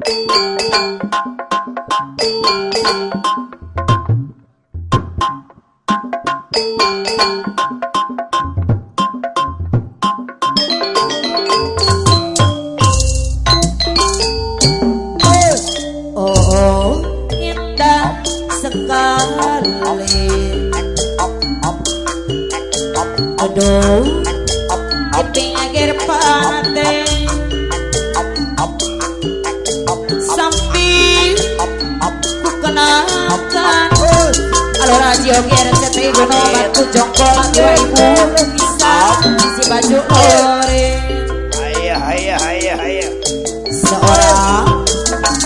Oh, indah sekali. Aduh, di pinggir pantai sambil ku kenakan alur radio GRCTI Gunung Batu Jongkol 2000 bisa si baju ore seorang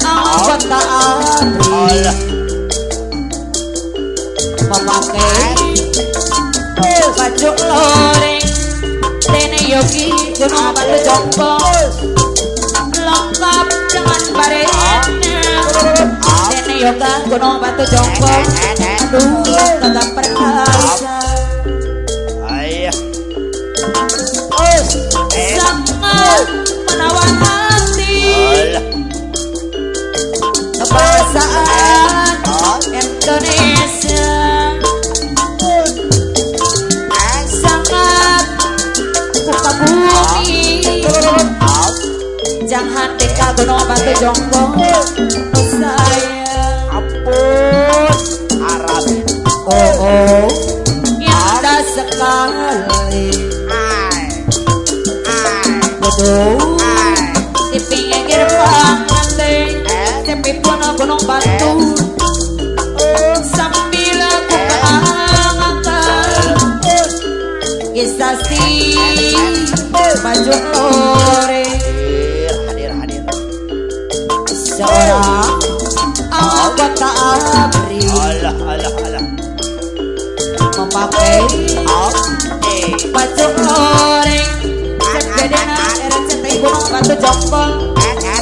anggota ABRI memakai baju loreng Dene Yogi Gunung Batu Jongkol lengkap dengan baretnya Dene Yoga Gunung Batu Jongkol aduh gagah perkasa sangat menawan hati kebangsaan Indonesia sangat buka bumi jangan dekat Gunung Batu Jongkol sayang ampun harap oh indah sekali aduh di pinggir pantai tepi pun Gunung Batu sambil aku keangkat kisah si baju lore hadir seorang anggota ABRI alah memakai baju lore sebedana RCTI Gunung Batu Jongkol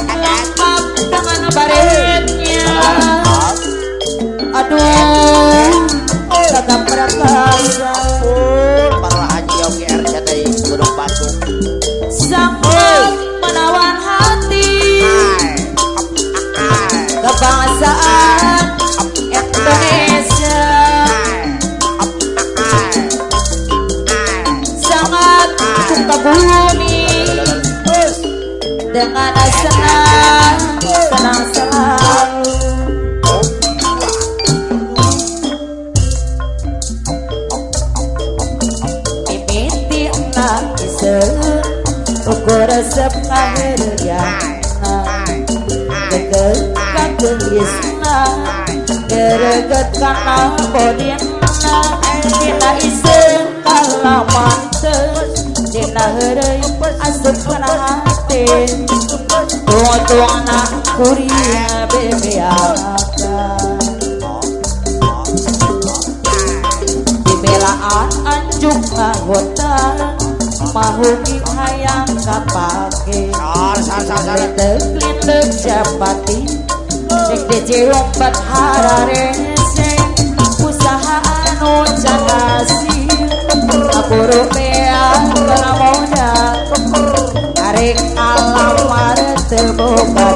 lengkap dengan baretnya aduh gagah perkasa para haji Yogi RCTI Gunung Batu sangat menawan hati kebangsaan Indonesia sangat buka bumi dengan senang selalu mimitina isun ukur resep ngaheriana deket kagelisna dereget kana bodina dina isun kalamantes dina heureuy asup kana hati tuang-tuang nak kuring bebeaka dibelaan anjuk ngahotang mahumi hayang kapake letek-letek japati dek dejewong bat hararese usaha anu candasi aburu beang kena modal arek alamar terbuka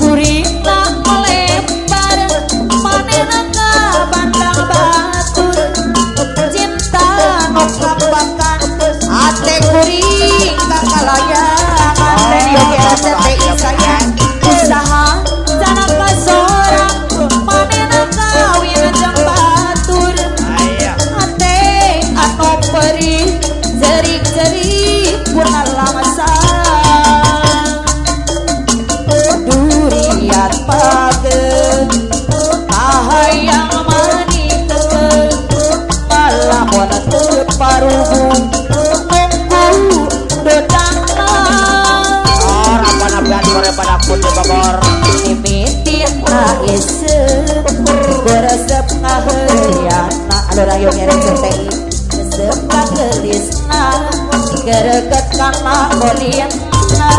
kurita melebar manena ka bandang batur cinta nokabakan ate kuring kakalayangan dan yogi RCTI sayang usaha sana kasorang manena kawin jang batur ate anu perih jerik-jerik puna lama sarang duriat pageng kahayang maniteng malamun teparuhung nunggu dodana rapan-rapan sore pada putih babor mimitin iseun beresep ngaheriana alur ayo RCTI resep kagelisna gereget kana bodina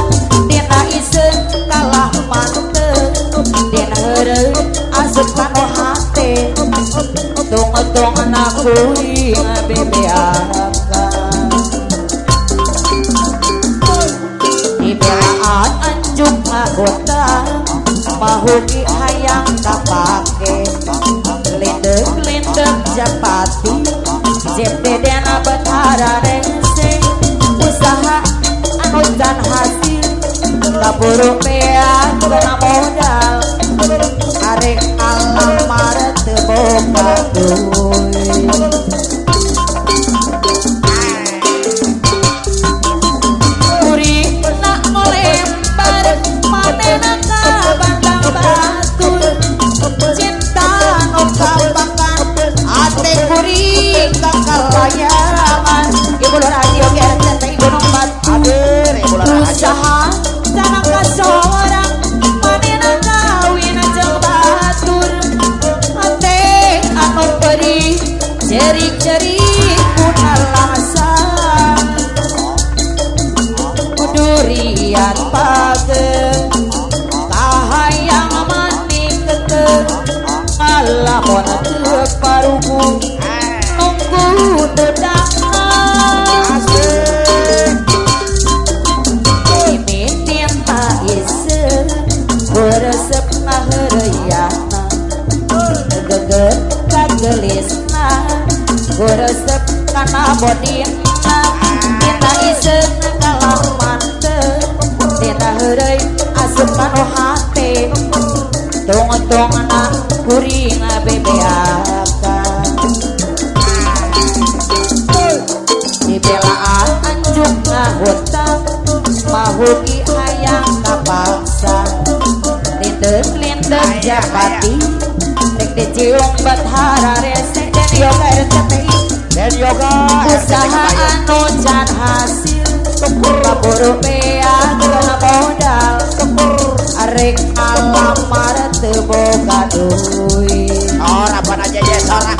dina iseun kalah mantep dina heureuy asup kana hate tong-tong anak kuring bebeaka mahuki hayang kapake lindeng-lindeng japati jepedena betara rese usaha anu dan hasil kaburu pean kena modal arek alamar teu boga duit uripna ngolembar manehna ka bandang batur cinta nu kambangan ate kuring kakalayangan ibu radio RCTI Gunung Batu usaha tanang kasorang manehna kawin jeung batur ate anu perih cerik-cerik kunalasang durian pageng kahayang mani kekeh ngalamun teu parugu nunggu dedangan mimitin tak iseun beresep ngaheureuyanna geget kagelisna beresep kana bodina minta iseun kalah mantep tina heureuy asup kanu hate tong-tongna kuring bebeakan dibelaan anjuk ngahutang mahuki hayang kapaksa lindeng-lindeng japati rek dicium bathara rese dan yoga RCTI dan yoga usaha anu can hasil kaburu pean kena modal arek alamar teu boga duit orang aja ya seorang